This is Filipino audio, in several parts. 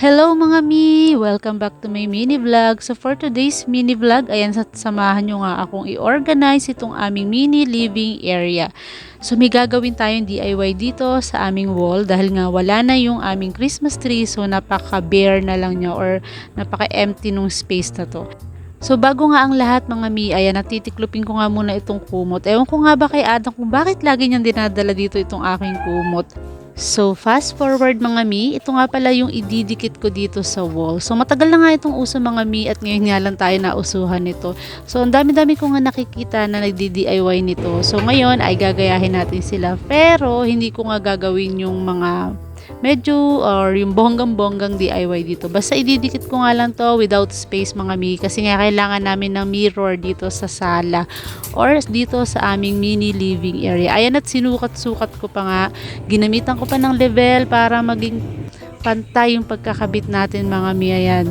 Hello mga mi! Welcome back to my mini vlog. So for today's mini vlog, ayan, samahan nyo nga akong i-organize itong aming mini living area. So may gagawin tayong DIY dito sa aming wall dahil nga wala na yung aming Christmas tree, so napaka-bare na lang niya or napaka-empty nung space na to. So bago nga ang lahat mga mi, ayan, natitiklopin ko nga muna itong kumot. Ewan ko nga ba kay Adam kung bakit lagi niyang dinadala dito itong aking kumot. So, fast forward mga mi, ito nga pala yung ididikit ko dito sa wall. So, matagal na nga itong uso mga mi at ngayon nga lang tayo nausuhan nito. So, ang dami-dami ko nga nakikita na nagdi-DIY nito. So, ngayon ay gagayahin natin sila. Pero, hindi ko nga gagawin yung mga medyo or yung bonggang-bonggang DIY dito. Basta ididikit ko nga lang to without space mga mi kasi nga kailangan namin ng mirror dito sa sala or dito sa aming mini living area. Ayan, at sinukat-sukat ko pa nga. Ginamitan ko pa ng level para maging pantay yung pagkakabit natin mga mi. Ayan.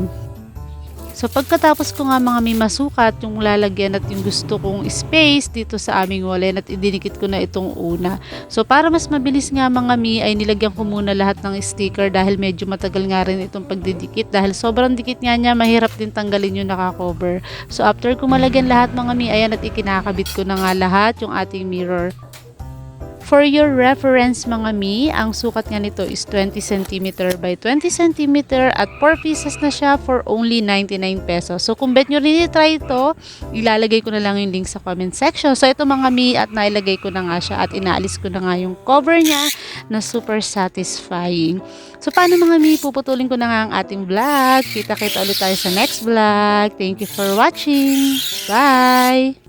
So pagkatapos ko nga mga may masukat yung lalagyan at yung gusto kong space dito sa aming wallen at idinikit ko na itong una. So para mas mabilis nga mga mi ay nilagyan ko muna lahat ng sticker dahil medyo matagal nga rin itong pagdidikit dahil sobrang dikit nga niya, mahirap din tanggalin yung nakakover. So after ko malagyan lahat mga mi, ayan, at ikinakabit ko na nga lahat yung ating mirror. For your reference mga mi, ang sukat nga nito is 20 cm by 20 cm at 4 pieces na siya for only 99 pesos. So kung bet nyo rin try ito, ilalagay ko na lang yung link sa comment section. So ito mga mi, at nailagay ko na nga siya at inaalis ko na nga yung cover niya na super satisfying. So paano mga mi, puputulin ko na nga ang ating vlog. Kita-kita ulit tayo sa next vlog. Thank you for watching. Bye!